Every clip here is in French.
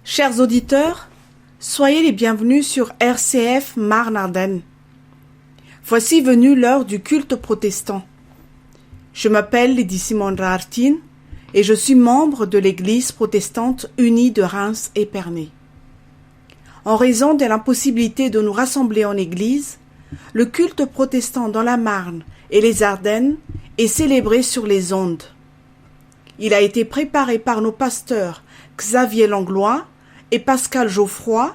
Chers auditeurs, soyez les bienvenus sur RCF Marne-Ardenne. Voici venue l'heure du culte protestant. Je m'appelle Lydie Simondra Artin et je suis membre de l'Église protestante unie de Reims et Épernay. En raison de l'impossibilité de nous rassembler en Église, le culte protestant dans la Marne et les Ardennes est célébré sur les ondes. Il a été préparé par nos pasteurs Xavier Langlois et Pascal Geoffroy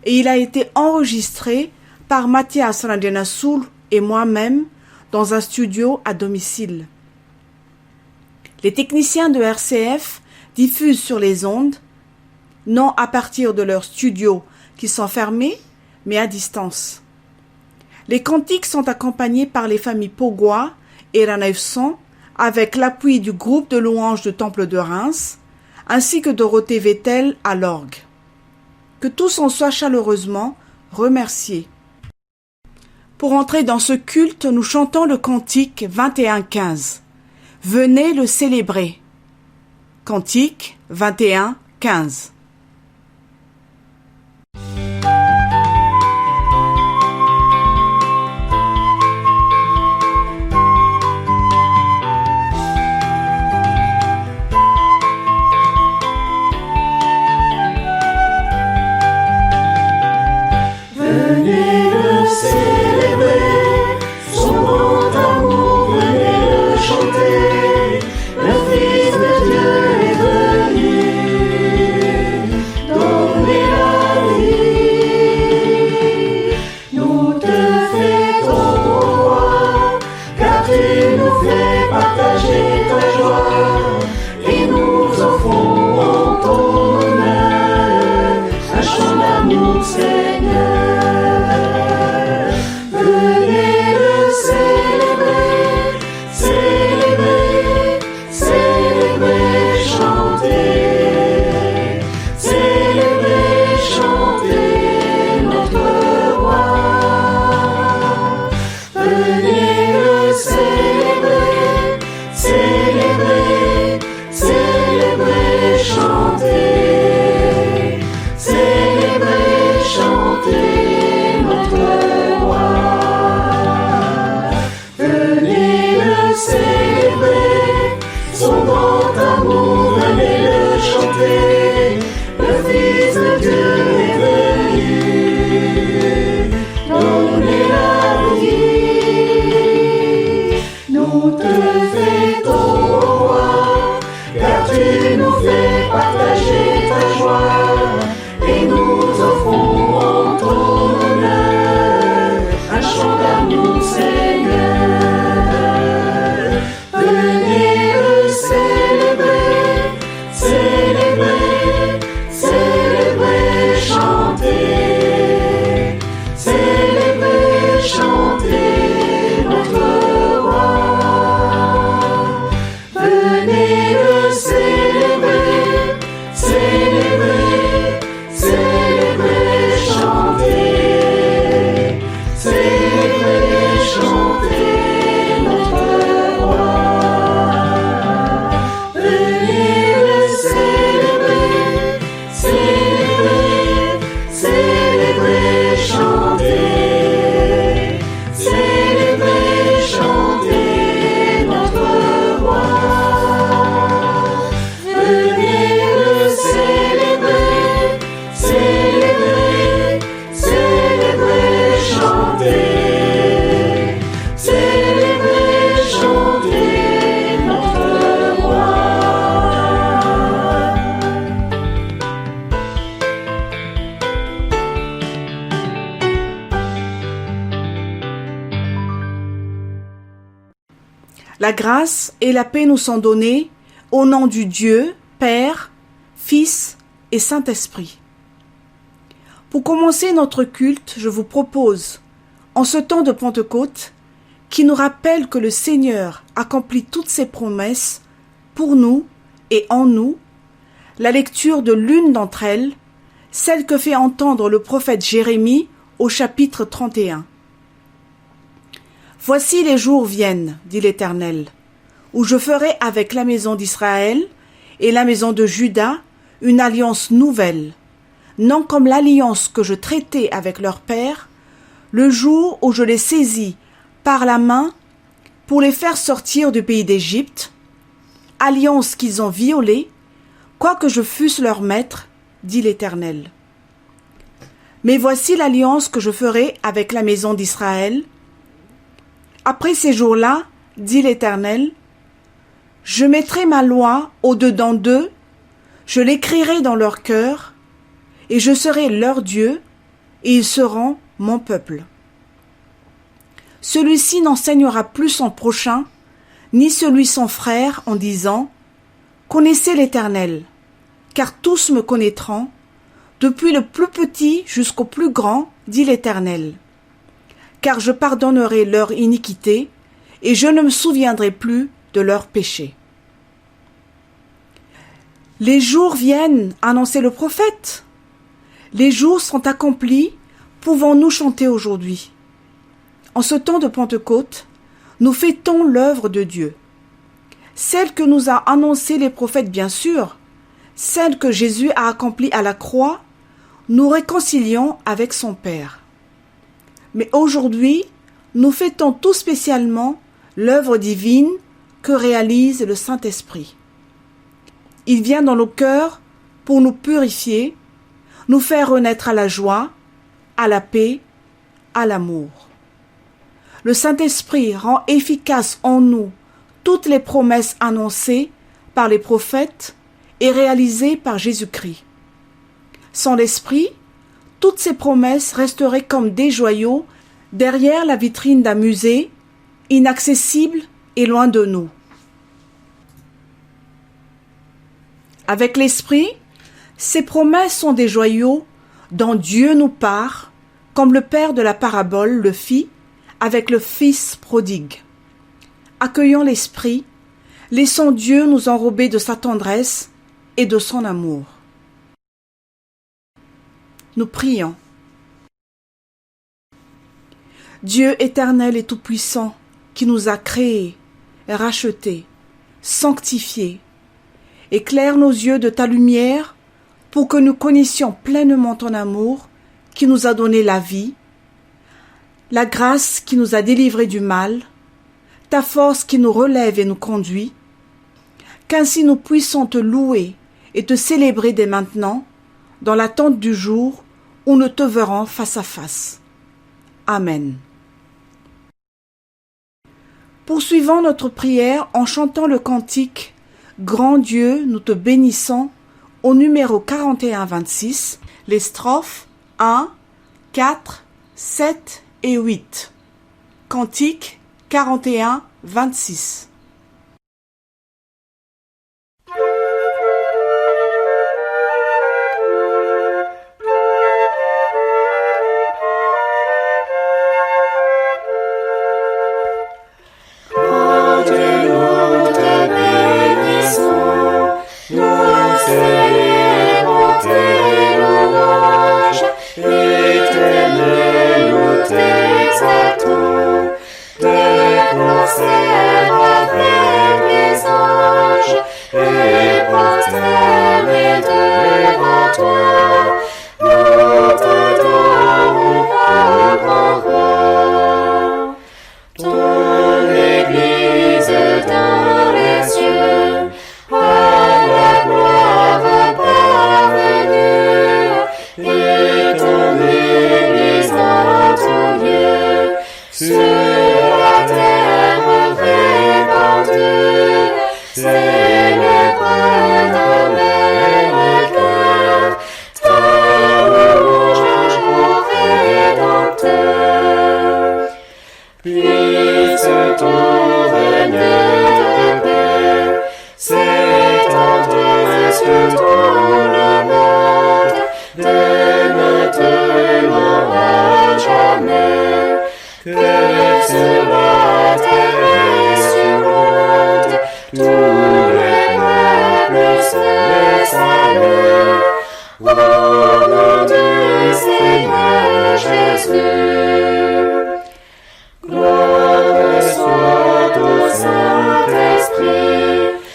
et il a été enregistré par Mathias Randenassoul et moi-même dans un studio à domicile. Les techniciens de RCF diffusent sur les ondes, non à partir de leurs studios qui sont fermés, mais à distance. Les cantiques sont accompagnés par les familles Pogois et Ranaïfson avec l'appui du groupe de louanges de Temple de Reims, ainsi que Dorothée Vettel à l'orgue. Que tous en soient chaleureusement remerciés. Pour entrer dans ce culte, nous chantons le cantique 21-15. Venez le célébrer. Cantique 21-15. La grâce et la paix nous sont données au nom du Dieu, Père, Fils et Saint-Esprit. Pour commencer notre culte, je vous propose, en ce temps de Pentecôte, qui nous rappelle que le Seigneur accomplit toutes ses promesses pour nous et en nous, la lecture de l'une d'entre elles, celle que fait entendre le prophète Jérémie au chapitre 31. Voici les jours viennent, dit l'Éternel, où je ferai avec la maison d'Israël et la maison de Juda une alliance nouvelle, non comme l'alliance que je traitais avec leur père, le jour où je les saisis par la main pour les faire sortir du pays d'Égypte, alliance qu'ils ont violée, quoique je fusse leur maître, dit l'Éternel. Mais voici l'alliance que je ferai avec la maison d'Israël. Après ces jours-là, dit l'Éternel, je mettrai ma loi au-dedans d'eux, je l'écrirai dans leur cœur, et je serai leur Dieu, et ils seront mon peuple. Celui-ci n'enseignera plus son prochain, ni celui son frère, en disant « Connaissez l'Éternel », car tous me connaîtront, depuis le plus petit jusqu'au plus grand, dit l'Éternel. Car je pardonnerai leur iniquité, et je ne me souviendrai plus de leurs péchés. Les jours viennent, annonçait le prophète. Les jours sont accomplis, pouvons-nous chanter aujourd'hui. En ce temps de Pentecôte, nous fêtons l'œuvre de Dieu. Celle que nous a annoncée les prophètes, bien sûr, celle que Jésus a accomplie à la croix, nous réconcilions avec son Père. Mais aujourd'hui, nous fêtons tout spécialement l'œuvre divine que réalise le Saint-Esprit. Il vient dans nos cœurs pour nous purifier, nous faire renaître à la joie, à la paix, à l'amour. Le Saint-Esprit rend efficaces en nous toutes les promesses annoncées par les prophètes et réalisées par Jésus-Christ. Sans l'Esprit, toutes ces promesses resteraient comme des joyaux derrière la vitrine d'un musée, inaccessibles et loin de nous. Avec l'Esprit, ces promesses sont des joyaux dont Dieu nous part, comme le père de la parabole le fit avec le fils prodigue. Accueillons l'Esprit, laissons Dieu nous enrober de sa tendresse et de son amour. Nous prions. Dieu éternel et tout-puissant, qui nous a créés, rachetés, sanctifiés, éclaire nos yeux de ta lumière pour que nous connaissions pleinement ton amour qui nous a donné la vie, la grâce qui nous a délivrés du mal, ta force qui nous relève et nous conduit, qu'ainsi nous puissions te louer et te célébrer dès maintenant, dans l'attente du jour où nous te verrons face à face. Amen. Poursuivons notre prière en chantant le cantique « Grand Dieu, nous te bénissons » au numéro 41-26, les strophes 1, 4, 7 et 8. Cantique 41-26.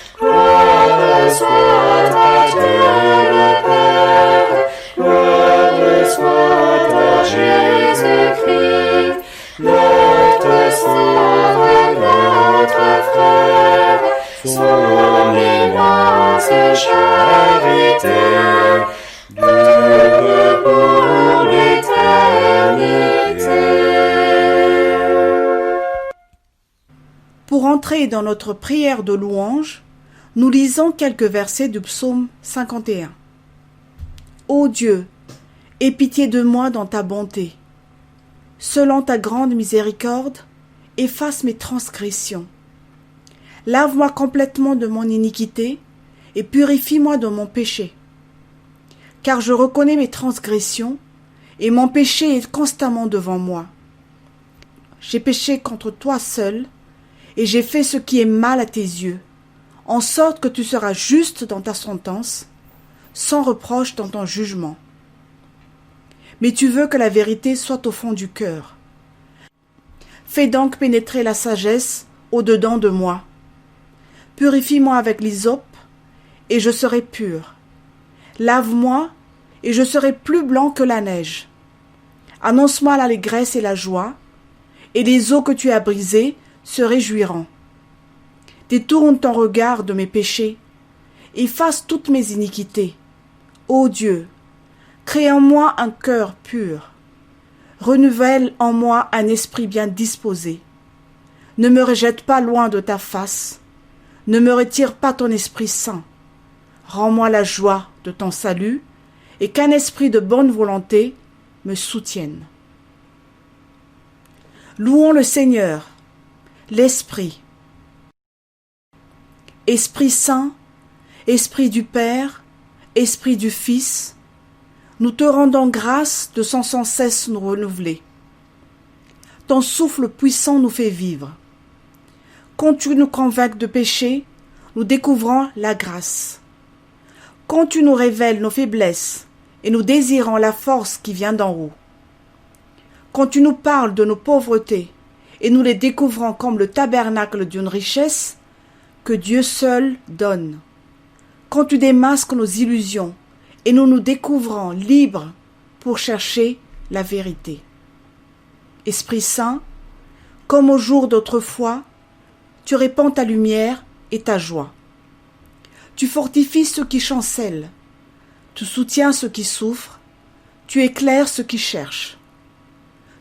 Gloire soit à Dieu le Père, Demeure pour l'éternité. Pour entrer dans notre prière de louange, nous lisons quelques versets du psaume 51. Ô Dieu, aie pitié de moi dans ta bonté. Selon ta grande miséricorde, efface mes transgressions. Lave-moi complètement de mon iniquité et purifie-moi de mon péché. Car je reconnais mes transgressions et mon péché est constamment devant moi. J'ai péché contre toi seul et j'ai fait ce qui est mal à tes yeux, en sorte que tu seras juste dans ta sentence, sans reproche dans ton jugement. Mais tu veux que la vérité soit au fond du cœur. Fais donc pénétrer la sagesse au-dedans de moi. Purifie-moi avec l'hysope, et je serai pur. Lave-moi, et je serai plus blanc que la neige. Annonce-moi l'allégresse et la joie, et les eaux que tu as brisées se réjouiront. Détourne ton regard de mes péchés, efface toutes mes iniquités. Ô Dieu, crée en moi un cœur pur. Renouvelle en moi un esprit bien disposé. Ne me rejette pas loin de ta face. Ne me retire pas ton Esprit Saint. Rends-moi la joie de ton salut et qu'un esprit de bonne volonté me soutienne. Louons le Seigneur, l'Esprit. Esprit Saint, Esprit du Père, Esprit du Fils, nous te rendons grâce de sans cesse nous renouveler. Ton souffle puissant nous fait vivre. Quand tu nous convaincs de péché, nous découvrons la grâce. Quand tu nous révèles nos faiblesses et nous désirons la force qui vient d'en haut. Quand tu nous parles de nos pauvretés et nous les découvrons comme le tabernacle d'une richesse que Dieu seul donne. Quand tu démasques nos illusions et nous nous découvrons libres pour chercher la vérité. Esprit Saint, comme au jour d'autrefois, tu répands ta lumière et ta joie. Tu fortifies ceux qui chancellent, tu soutiens ceux qui souffrent, tu éclaires ceux qui cherchent.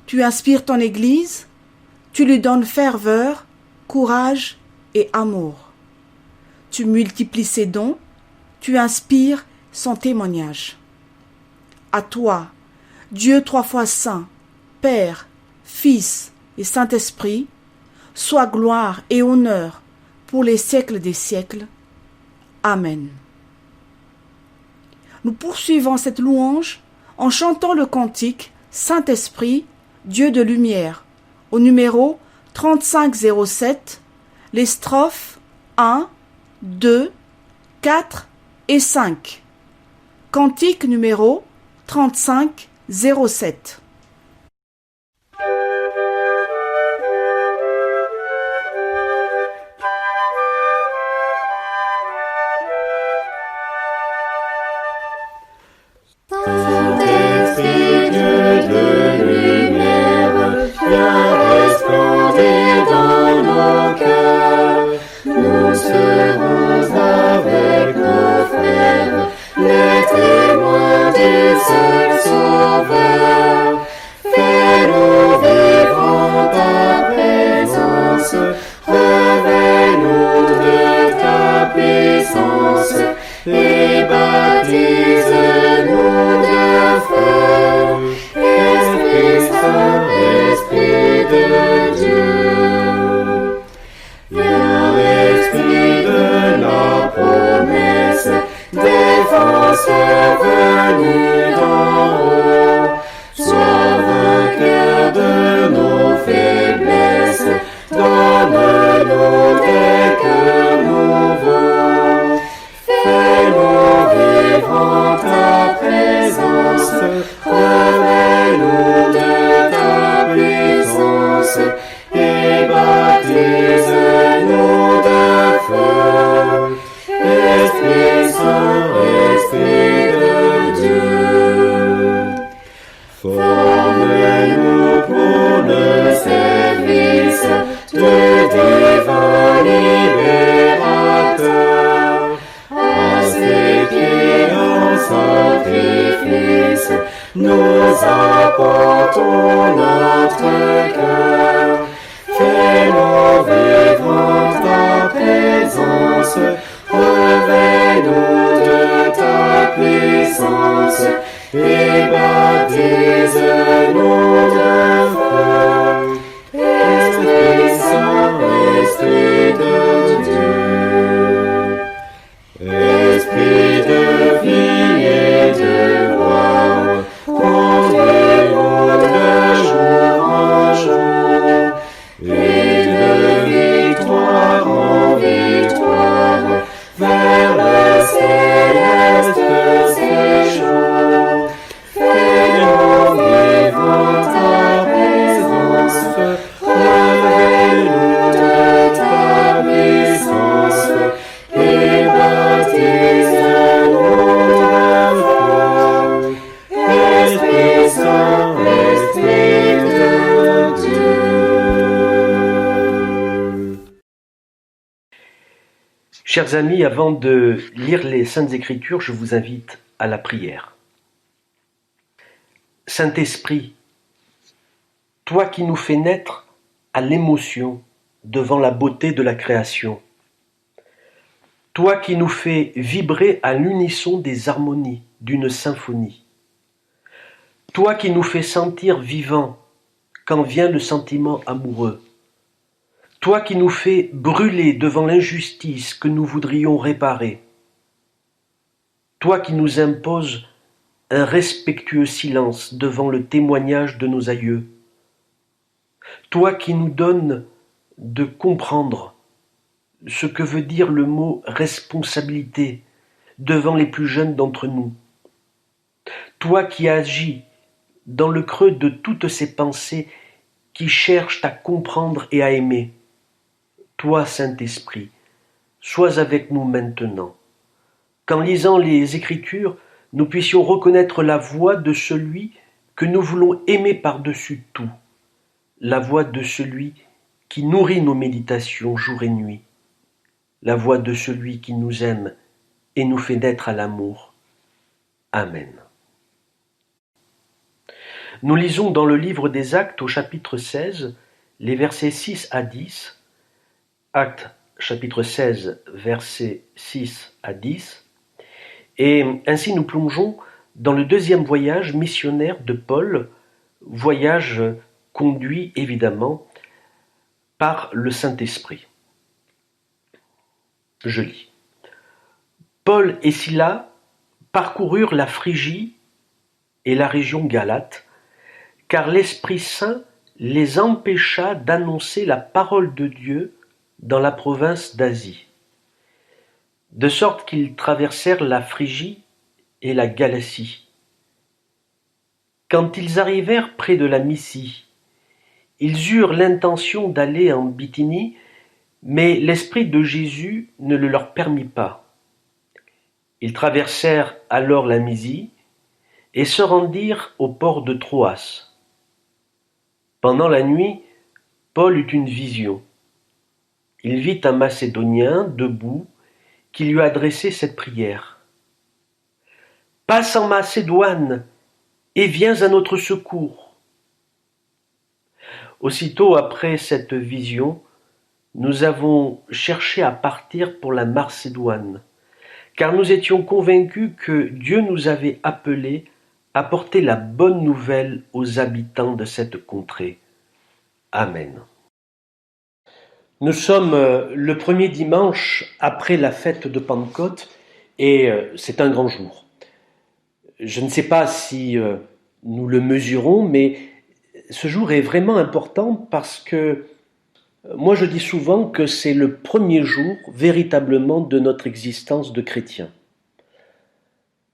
Tu inspires ton Église, tu lui donnes ferveur, courage et amour. Tu multiplies ses dons, tu inspires son témoignage. À toi, Dieu trois fois saint, Père, Fils et Saint-Esprit, soit gloire et honneur pour les siècles des siècles. Amen. Nous poursuivons cette louange en chantant le cantique Saint-Esprit, Dieu de lumière, au numéro 3507, les strophes 1, 2, 4 et 5. Cantique numéro 3507. Saint-Esprit, Dieu de lumière, viens resplendir dans nos cœurs. Nous serons avec nos frères, les témoins du seul Sauveur. Fais-nous vivre en ta présence, révèle-nous de ta puissance, et baptise-nous de feu. Esprit Saint, Esprit de Dieu. Viens, Esprit de la promesse, défenseur venu d'en haut. Sois vainqueur de nos faiblesses, donne-nous des cœurs nouveaux. Fais-nous vivre en ta présence, révèle-nous de ta puissance, et baptise-nous de feu. Esprit Saint, Esprit de Dieu. Forme-nous pour le service de divine libération. sacrifice, nous apportons notre cœur. Fais-nous vivre en ta présence, revêt-nous de ta puissance, et baptise-nous de feu. Esprit Saint, Esprit de Dieu, Esprit de vie et de gloire, conduis-nous de jour en jour, et de victoire en victoire, vers le céleste séjour. Fais-nous vivre en ta présence, revêt-nous de ta puissance, et baptise-nous de feu. Esprit Saint, Esprit de Dieu. Chers amis, avant de lire les Saintes Écritures, je vous invite à la prière. Saint-Esprit, toi qui nous fais naître à l'émotion devant la beauté de la création, toi qui nous fais vibrer à l'unisson des harmonies d'une symphonie, toi qui nous fais sentir vivants quand vient le sentiment amoureux, toi qui nous fais brûler devant l'injustice que nous voudrions réparer, toi qui nous imposes un respectueux silence devant le témoignage de nos aïeux, toi qui nous donnes de comprendre ce que veut dire le mot responsabilité devant les plus jeunes d'entre nous, toi qui agis dans le creux de toutes ces pensées qui cherchent à comprendre et à aimer, toi, Saint-Esprit, sois avec nous maintenant, qu'en lisant les Écritures, nous puissions reconnaître la voix de celui que nous voulons aimer par-dessus tout, la voix de celui qui nourrit nos méditations jour et nuit, la voix de celui qui nous aime et nous fait naître à l'amour. Amen. Nous lisons dans le livre des Actes au chapitre 16, les versets 6 à 10, Actes chapitre 16, versets 6 à 10, et ainsi nous plongeons dans le deuxième voyage missionnaire de Paul, voyage conduit évidemment par le Saint-Esprit. Je lis. Paul et Silas parcoururent la Phrygie et la région galate, car l'Esprit Saint les empêcha d'annoncer la parole de Dieu dans la province d'Asie, de sorte qu'ils traversèrent la Phrygie et la Galatie. Quand ils arrivèrent près de la Mysie, ils eurent l'intention d'aller en Bithynie, mais l'Esprit de Jésus ne le leur permit pas. Ils traversèrent alors la Mysie et se rendirent au port de Troas. Pendant la nuit, Paul eut une vision. Il vit un Macédonien debout qui lui adressait cette prière. « Passe en Macédoine et viens à notre secours. » Aussitôt après cette vision, nous avons cherché à partir pour la Macédoine, car nous étions convaincus que Dieu nous avait appelés à porter la bonne nouvelle aux habitants de cette contrée. Amen. Nous sommes le premier dimanche après la fête de Pentecôte et c'est un grand jour. Je ne sais pas si nous le mesurons, mais ce jour est vraiment important parce que moi je dis souvent que c'est le premier jour véritablement de notre existence de chrétien.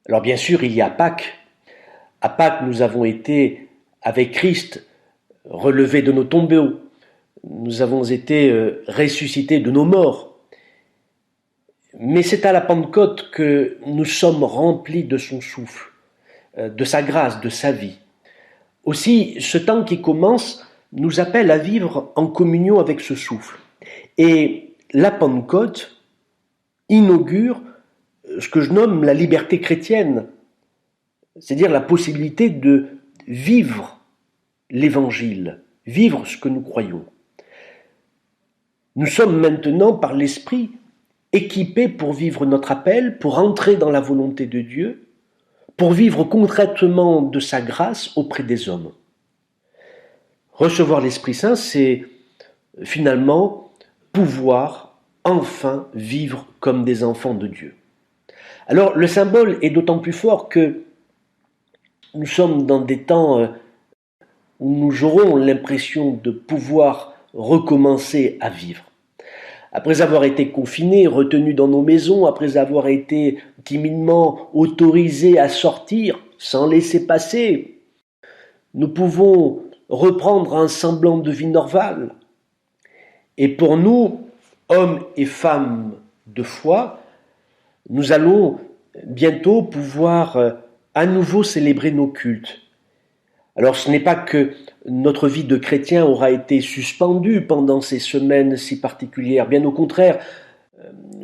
Alors bien sûr, il y a Pâques. À Pâques, nous avons été avec Christ relevés de nos tombeaux. Nous avons été ressuscités de nos morts. Mais c'est à la Pentecôte que nous sommes remplis de son souffle, de sa grâce, de sa vie. Aussi, ce temps qui commence nous appelle à vivre en communion avec ce souffle. Et la Pentecôte inaugure ce que je nomme la liberté chrétienne. c'est-à-dire la possibilité de vivre l'Évangile, vivre ce que nous croyons. Nous sommes maintenant, par l'Esprit, équipés pour vivre notre appel, pour entrer dans la volonté de Dieu, pour vivre concrètement de sa grâce auprès des hommes. Recevoir l'Esprit Saint, c'est finalement pouvoir enfin vivre comme des enfants de Dieu. Alors le symbole est d'autant plus fort que nous sommes dans des temps où nous aurons l'impression de pouvoir recommencer à vivre. Après avoir été confinés, retenus dans nos maisons, après avoir été timidement autorisés à sortir sans laisser passer, nous pouvons reprendre un semblant de vie normale. Et pour nous, hommes et femmes de foi, nous allons bientôt pouvoir à nouveau célébrer nos cultes. Alors ce n'est pas que notre vie de chrétien aura été suspendue pendant ces semaines si particulières, bien au contraire,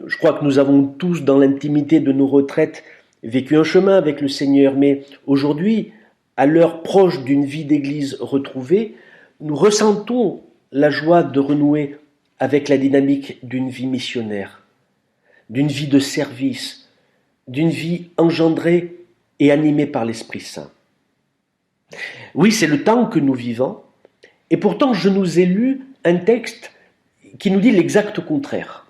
je crois que nous avons tous dans l'intimité de nos retraites vécu un chemin avec le Seigneur, mais aujourd'hui, à l'heure proche d'une vie d'église retrouvée, nous ressentons la joie de renouer avec la dynamique d'une vie missionnaire, d'une vie de service, d'une vie engendrée et animée par l'Esprit Saint. Oui, c'est le temps que nous vivons, et pourtant je nous ai lu un texte qui nous dit l'exact contraire.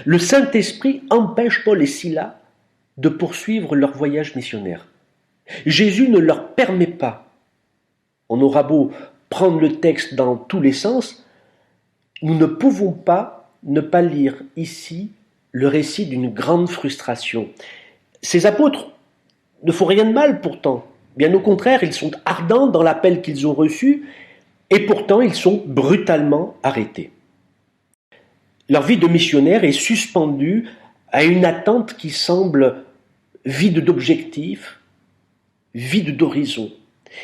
Le Saint-Esprit empêche Paul et Silas de poursuivre leur voyage missionnaire. Jésus ne leur permet pas. On aura beau prendre le texte dans tous les sens, nous ne pouvons pas ne pas lire ici le récit d'une grande frustration. Ces apôtres ne font rien de mal pourtant. Bien au contraire, ils sont ardents dans l'appel qu'ils ont reçu et pourtant ils sont brutalement arrêtés. Leur vie de missionnaire est suspendue à une attente qui semble vide d'objectifs, vide d'horizon.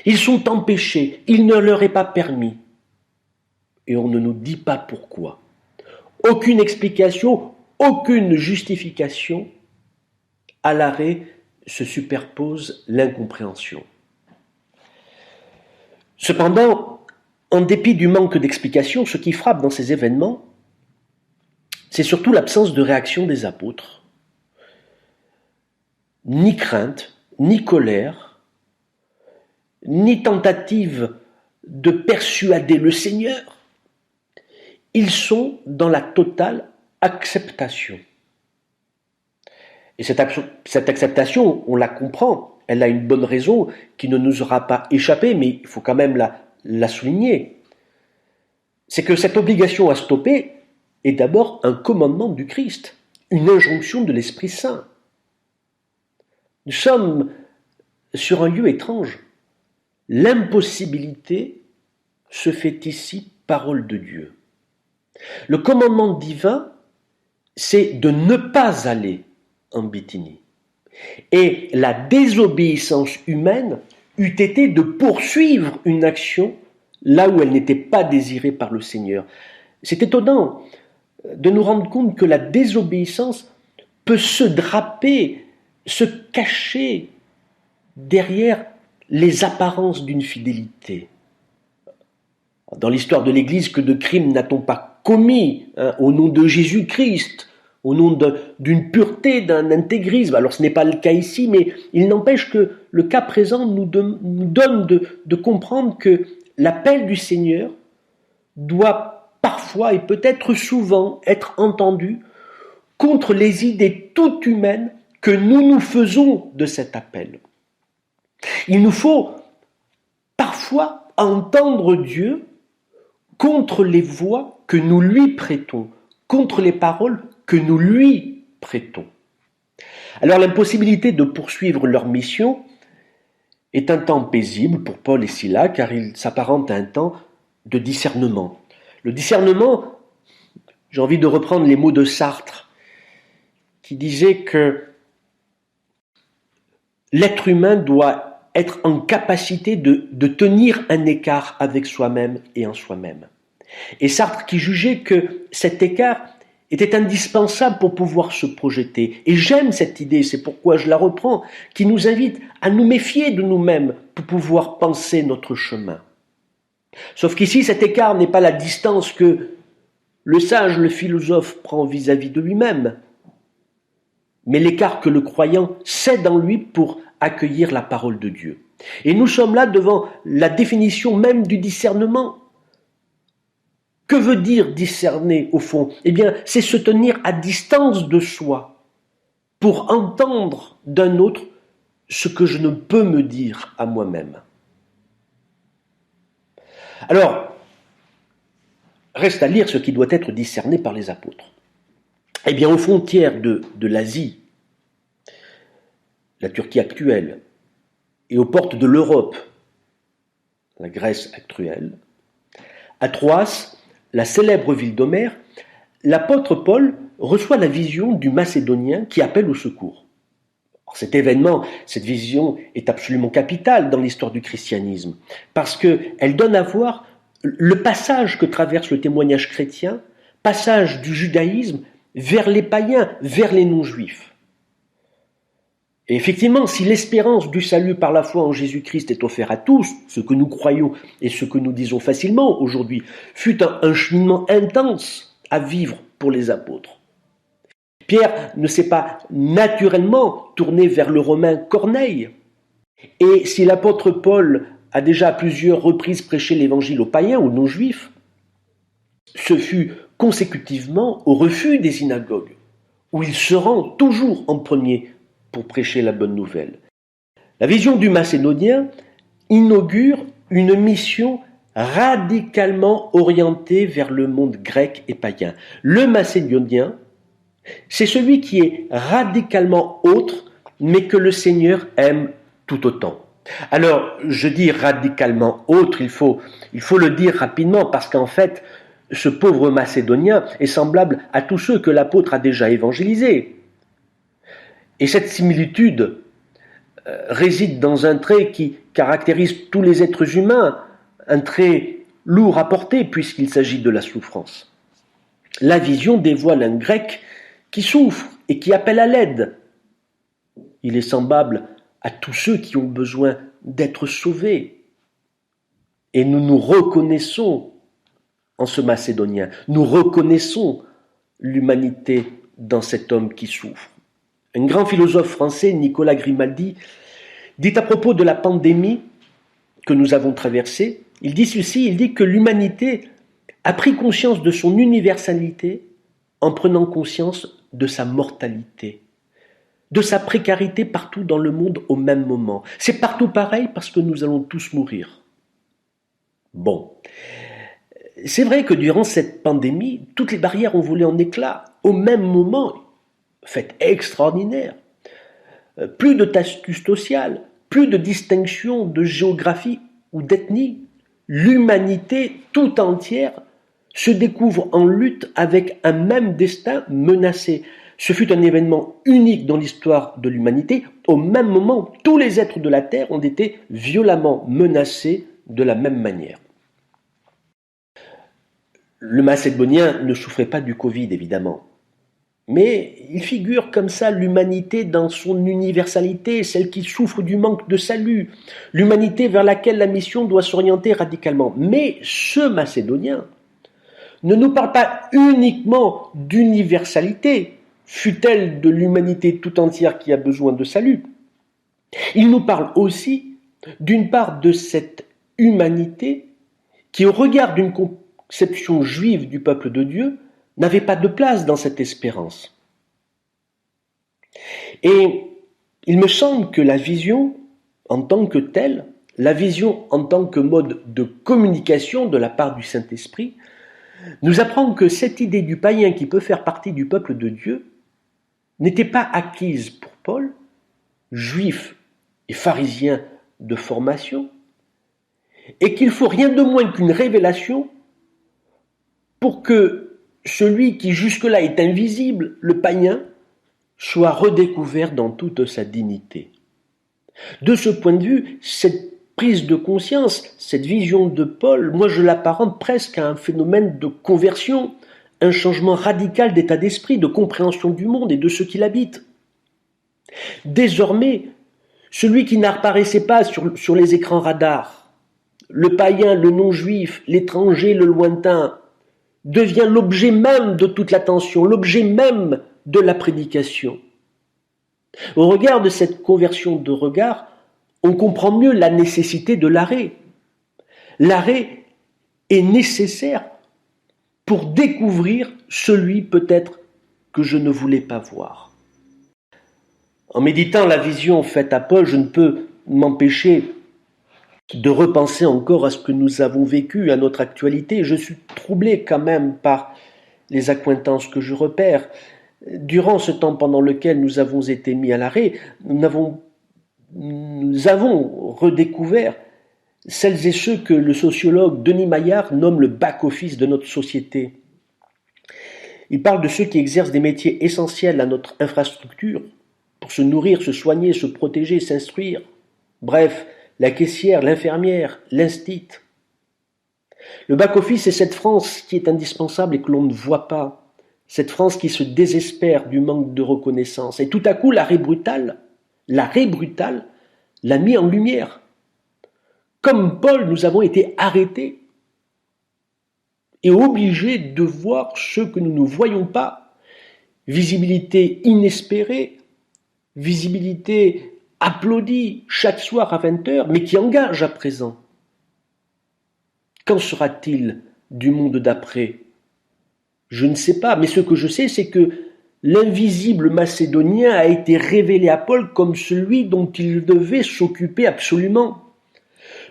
Ils sont empêchés, il ne leur est pas permis. Et on ne nous dit pas pourquoi. Aucune explication, aucune justification. À l'arrêt se superpose l'incompréhension. Cependant, en dépit du manque d'explication, ce qui frappe dans ces événements, c'est surtout l'absence de réaction des apôtres. Ni crainte, ni colère, ni tentative de persuader le Seigneur. Ils sont dans la totale acceptation. Et cette acceptation, on la comprend, elle a une bonne raison qui ne nous aura pas échappé, mais il faut quand même la souligner. C'est que cette obligation à stopper est d'abord un commandement du Christ, une injonction de l'Esprit Saint. Nous sommes sur un lieu étrange. L'impossibilité se fait ici parole de Dieu. Le commandement divin, c'est de ne pas aller en Bithynie. Et la désobéissance humaine eût été de poursuivre une action là où elle n'était pas désirée par le Seigneur. C'est étonnant de nous rendre compte que la désobéissance peut se draper, se cacher derrière les apparences d'une fidélité. Dans l'histoire de l'Église, que de crimes n'a-t-on pas commis au nom de Jésus-Christ, au nom d'une pureté, d'un intégrisme. Alors ce n'est pas le cas ici, mais il n'empêche que le cas présent nous donne de comprendre que l'appel du Seigneur doit parfois et peut-être souvent être entendu contre les idées toutes humaines que nous nous faisons de cet appel. Il nous faut parfois entendre Dieu contre les voix que nous lui prêtons, contre les paroles que nous lui prêtons. Alors l'impossibilité de poursuivre leur mission est un temps paisible pour Paul et Silas, car il s'apparente à un temps de discernement. Le discernement, j'ai envie de reprendre les mots de Sartre, qui disait que l'être humain doit être en capacité de tenir un écart avec soi-même et en soi-même. Et Sartre qui jugeait que cet écart était indispensable pour pouvoir se projeter. Et j'aime cette idée, c'est pourquoi je la reprends, qui nous invite à nous méfier de nous-mêmes pour pouvoir penser notre chemin. Sauf qu'ici, cet écart n'est pas la distance que le sage, le philosophe prend vis-à-vis de lui-même, mais l'écart que le croyant cède en lui pour accueillir la parole de Dieu. Et nous sommes là devant la définition même du discernement. Que veut dire discerner au fond? Eh bien, c'est se tenir à distance de soi pour entendre d'un autre ce que je ne peux me dire à moi-même. Alors, reste à lire ce qui doit être discerné par les apôtres. Eh bien, aux frontières de l'Asie, la Turquie actuelle, et aux portes de l'Europe, la Grèce actuelle, à Troas, la célèbre ville d'Homère, l'apôtre Paul reçoit la vision du Macédonien qui appelle au secours. Alors, cet événement, cette vision est absolument capitale dans l'histoire du christianisme, parce qu'elle donne à voir le passage que traverse le témoignage chrétien, passage du judaïsme vers les païens, vers les non-juifs. Et effectivement, si l'espérance du salut par la foi en Jésus-Christ est offerte à tous, ce que nous croyons et ce que nous disons facilement aujourd'hui, fut un cheminement intense à vivre pour les apôtres. Pierre ne s'est pas naturellement tourné vers le Romain Corneille. Et si l'apôtre Paul a déjà à plusieurs reprises prêché l'évangile aux païens, aux non-juifs, ce fut consécutivement au refus des synagogues, où il se rend toujours en premier pour prêcher la bonne nouvelle. La vision du Macédonien inaugure une mission radicalement orientée vers le monde grec et païen. Le Macédonien, c'est celui qui est radicalement autre, mais que le Seigneur aime tout autant. Alors, je dis radicalement autre, il faut le dire rapidement, parce qu'en fait, ce pauvre Macédonien est semblable à tous ceux que l'apôtre a déjà évangélisés. Et cette similitude réside dans un trait qui caractérise tous les êtres humains, un trait lourd à porter puisqu'il s'agit de la souffrance. La vision dévoile un grec qui souffre et qui appelle à l'aide. Il est semblable à tous ceux qui ont besoin d'être sauvés. Et nous nous reconnaissons en ce Macédonien. Nous reconnaissons l'humanité dans cet homme qui souffre. Un grand philosophe français, Nicolas Grimaldi, dit à propos de la pandémie que nous avons traversée, il dit ceci, il dit que l'humanité a pris conscience de son universalité en prenant conscience de sa mortalité, de sa précarité partout dans le monde au même moment. C'est partout pareil parce que nous allons tous mourir. Bon, c'est vrai que durant cette pandémie, toutes les barrières ont volé en éclats au même moment. Fait extraordinaire. Plus de statut social, plus de distinction de géographie ou d'ethnie. L'humanité tout entière se découvre en lutte avec un même destin menacé. Ce fut un événement unique dans l'histoire de l'humanité. Au même moment, tous les êtres de la Terre ont été violemment menacés de la même manière. Le Macédonien ne souffrait pas du Covid, évidemment. Mais il figure comme ça l'humanité dans son universalité, celle qui souffre du manque de salut, l'humanité vers laquelle la mission doit s'orienter radicalement. Mais ce Macédonien ne nous parle pas uniquement d'universalité, fût-elle de l'humanité tout entière qui a besoin de salut. Il nous parle aussi, d'une part, de cette humanité qui, au regard d'une conception juive du peuple de Dieu, n'avait pas de place dans cette espérance. Et il me semble que la vision en tant que telle, la vision en tant que mode de communication de la part du Saint-Esprit, nous apprend que cette idée du païen qui peut faire partie du peuple de Dieu n'était pas acquise pour Paul, juif et pharisien de formation, et qu'il faut rien de moins qu'une révélation pour que celui qui jusque-là est invisible, le païen, soit redécouvert dans toute sa dignité. De ce point de vue, cette prise de conscience, cette vision de Paul, moi je l'apparente presque à un phénomène de conversion, un changement radical d'état d'esprit, de compréhension du monde et de ceux qui l'habitent. Désormais, celui qui n'apparaissait pas sur les écrans radars, le païen, le non-juif, l'étranger, le lointain, devient l'objet même de toute l'attention, l'objet même de la prédication. Au regard de cette conversion de regard, on comprend mieux la nécessité de l'arrêt. L'arrêt est nécessaire pour découvrir celui peut-être que je ne voulais pas voir. En méditant la vision faite à Paul, je ne peux m'empêcher de repenser encore à ce que nous avons vécu, à notre actualité. Je suis troublé quand même par les accointances que je repère. Durant ce temps pendant lequel nous avons été mis à l'arrêt, nous avons redécouvert celles et ceux que le sociologue Denis Maillard nomme le back-office de notre société. Il parle de ceux qui exercent des métiers essentiels à notre infrastructure pour se nourrir, se soigner, se protéger, s'instruire. Bref, la caissière, l'infirmière, l'instit. Le back-office, c'est cette France qui est indispensable et que l'on ne voit pas. Cette France qui se désespère du manque de reconnaissance. Et tout à coup, l'arrêt brutal l'a mis en lumière. Comme Paul, nous avons été arrêtés et obligés de voir ce que nous ne voyons pas. Visibilité inespérée, visibilité applaudie chaque soir à 20h, mais qui engage à présent. Qu'en sera-t-il du monde d'après ? Je ne sais pas, mais ce que je sais, c'est que l'invisible macédonien a été révélé à Paul comme celui dont il devait s'occuper absolument.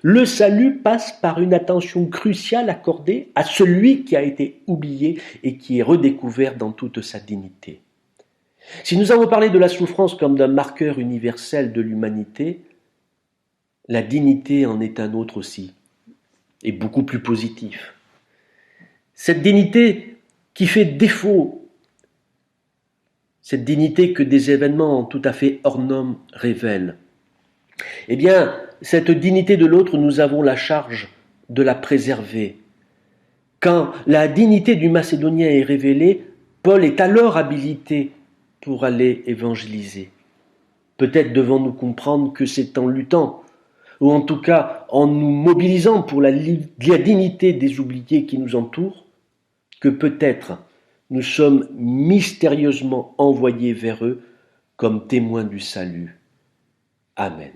Le salut passe par une attention cruciale accordée à celui qui a été oublié et qui est redécouvert dans toute sa dignité. Si nous avons parlé de la souffrance comme d'un marqueur universel de l'humanité, la dignité en est un autre aussi, et beaucoup plus positif. Cette dignité qui fait défaut, cette dignité que des événements tout à fait hors normes révèlent, eh bien, cette dignité de l'autre, nous avons la charge de la préserver. Quand la dignité du Macédonien est révélée, Paul est alors habilité pour aller évangéliser. Peut-être devons-nous comprendre que c'est en luttant, ou en tout cas en nous mobilisant pour la dignité des oubliés qui nous entourent, que peut-être nous sommes mystérieusement envoyés vers eux comme témoins du salut. Amen.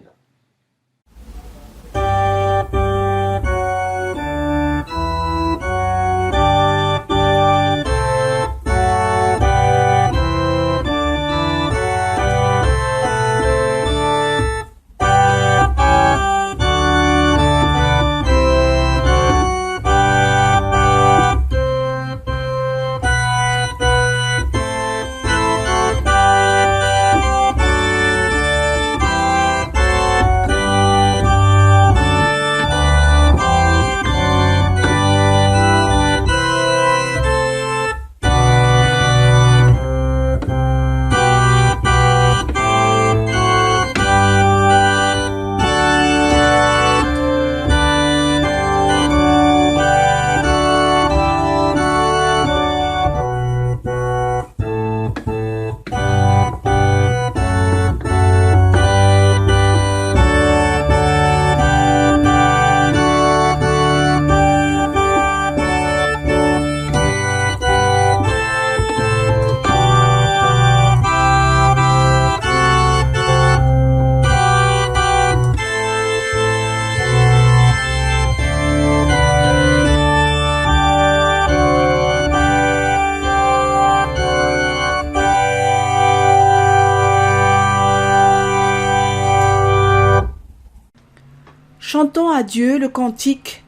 Chantons à Dieu le cantique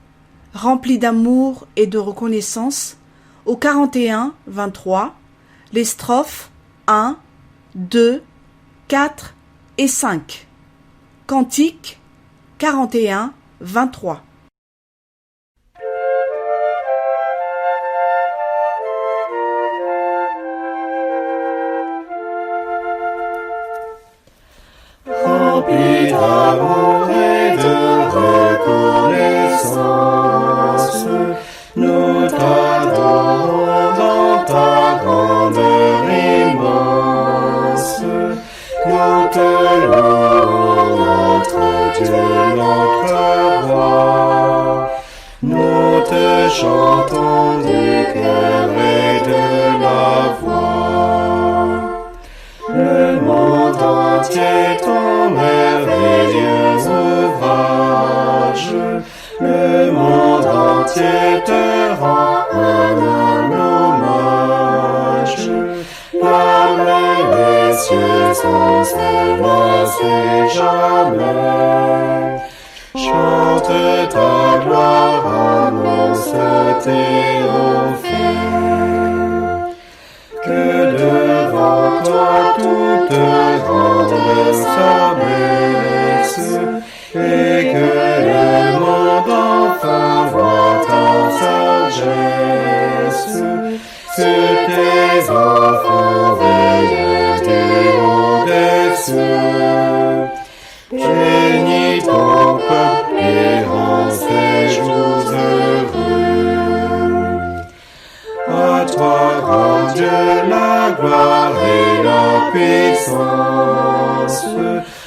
rempli d'amour et de reconnaissance au 41, 23, les strophes 1, 2, 4 et 5. Cantique 41, 23. Rempli d'amour et de reconnaissance, nous t'adorons dans chantons du cœur et de la voix. Le monde entier ton merveilleux ouvrage, le monde entier te rend un humble hommage. L'âme et les cieux sont s'élancer jamais. Chante ta gloire, annonce Théophile. Que devant toi toute rendent sa messe, et que le monde enfin voit ta sagesse. Que tes enfants veillent du haut des cieux. Bénis ton peuple et rends ses jours heureux. À toi, grand Dieu, la gloire et la puissance,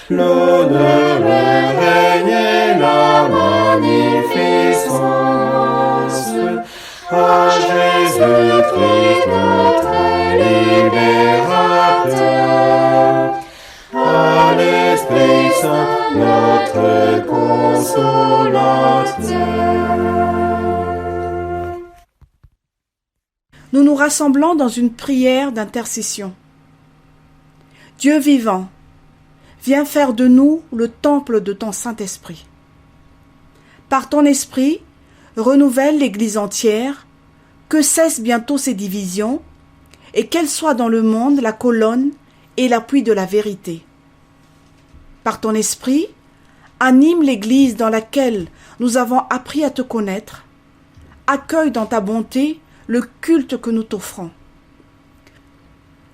l'honneur, le règne et la magnificence. À Jésus-Christ, notre libérateur, à l'Esprit Saint, notre consolateur. Nous nous rassemblons dans une prière d'intercession. Dieu vivant, viens faire de nous le temple de ton Saint-Esprit. Par ton Esprit, renouvelle l'Église entière, que cessent bientôt ses divisions, et qu'elle soit dans le monde la colonne et l'appui de la vérité. Par ton Esprit, anime l'Église dans laquelle nous avons appris à te connaître, accueille dans ta bonté le culte que nous t'offrons.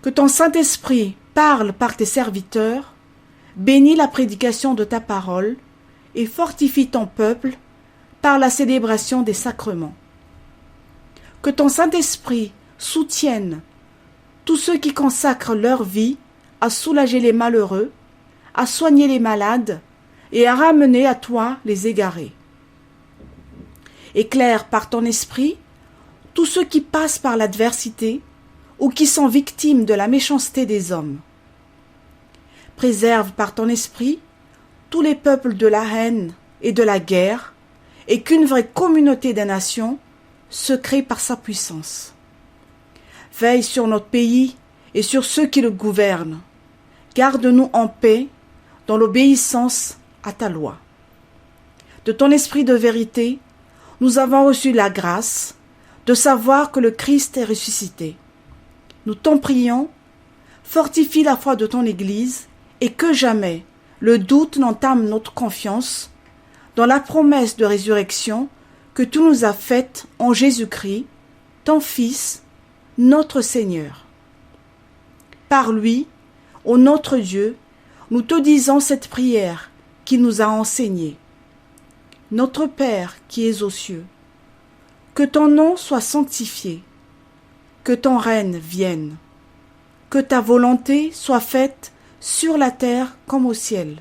Que ton Saint-Esprit parle par tes serviteurs, bénis la prédication de ta parole et fortifie ton peuple par la célébration des sacrements. Que ton Saint-Esprit soutienne tous ceux qui consacrent leur vie à soulager les malheureux, à soigner les malades et à ramener à toi les égarés. Éclaire par ton esprit tous ceux qui passent par l'adversité ou qui sont victimes de la méchanceté des hommes. Préserve par ton esprit tous les peuples de la haine et de la guerre, et qu'une vraie communauté des nations se crée par sa puissance. Veille sur notre pays et sur ceux qui le gouvernent. Garde-nous en paix dans l'obéissance à ta loi. De ton esprit de vérité, nous avons reçu la grâce de savoir que le Christ est ressuscité. Nous t'en prions, fortifie la foi de ton Église et que jamais le doute n'entame notre confiance dans la promesse de résurrection que tu nous as faite en Jésus-Christ, ton Fils, notre Seigneur. Par lui, ô notre Dieu, nous te disons cette prière qu'il nous a enseignée. Notre Père qui es aux cieux, que ton nom soit sanctifié, que ton règne vienne, que ta volonté soit faite sur la terre comme au ciel.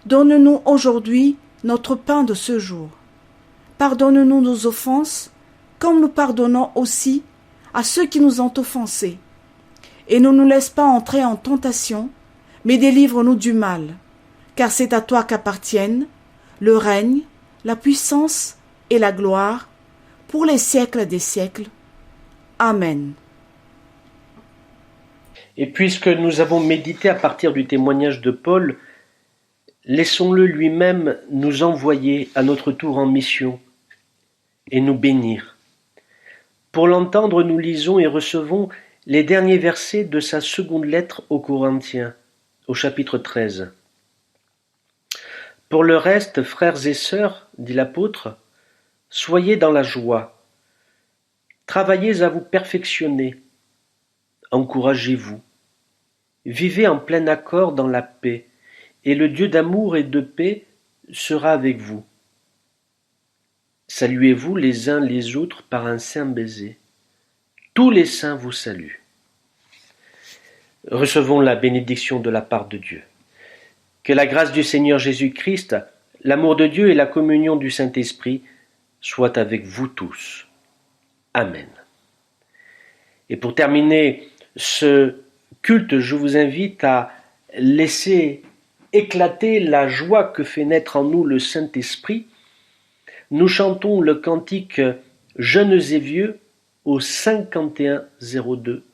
Donne-nous aujourd'hui notre pain de ce jour. Pardonne-nous nos offenses, comme nous pardonnons aussi à ceux qui nous ont offensés. Et ne nous laisse pas entrer en tentation, mais délivre-nous du mal, car c'est à toi qu'appartiennent le règne, la puissance et la gloire, pour les siècles des siècles. Amen. Et puisque nous avons médité à partir du témoignage de Paul, laissons-le lui-même nous envoyer à notre tour en mission et nous bénir. Pour l'entendre, nous lisons et recevons les derniers versets de sa seconde lettre aux Corinthiens, au chapitre 13. Pour le reste, frères et sœurs, dit l'apôtre, soyez dans la joie, travaillez à vous perfectionner, encouragez-vous, vivez en plein accord dans la paix, et le Dieu d'amour et de paix sera avec vous. Saluez-vous les uns les autres par un saint baiser. Tous les saints vous saluent. Recevons la bénédiction de la part de Dieu. Que la grâce du Seigneur Jésus-Christ, l'amour de Dieu et la communion du Saint-Esprit soit avec vous tous. Amen. Et pour terminer ce culte, je vous invite à laisser éclater la joie que fait naître en nous le Saint-Esprit. Nous chantons le cantique Jeunes et vieux au 5102.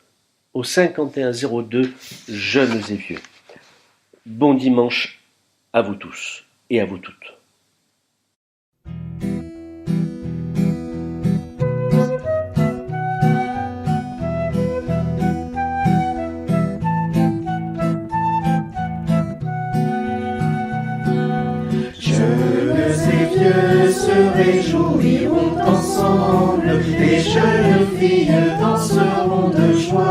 Au 5102, Jeunes et vieux. Bon dimanche à vous tous et à vous toutes. Se réjouiront ensemble, les jeunes filles danseront de joie.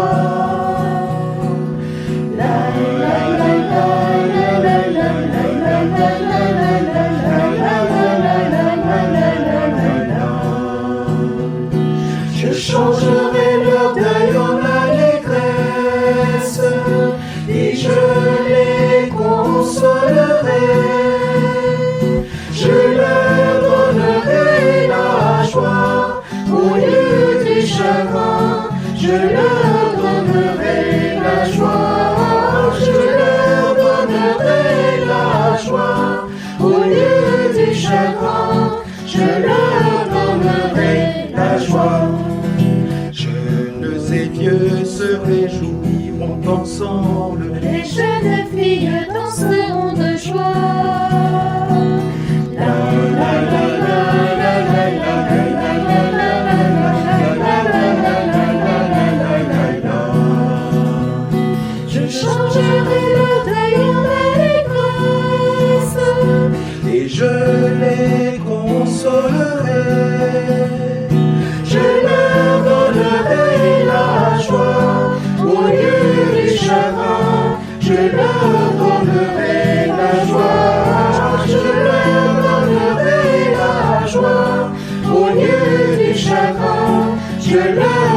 La la la la la la la la la la. Je changerai leur deuil en allégresse et je les consolerai. Je leur donnerai la joie au lieu du chagrin. Je leur donnerai la joie. Je leur donnerai la joie au lieu du chagrin. Je leur donnerai la joie. Jeunes et vieux se réjouiront ensemble. Les jeunes filles danseront de joie. Je changerai le deuil en allégresse et je les consolerai. Je leur donnerai la joie au lieu du chagrin. Je leur donnerai la joie. Je leur donnerai la joie au lieu du chagrin. Je leur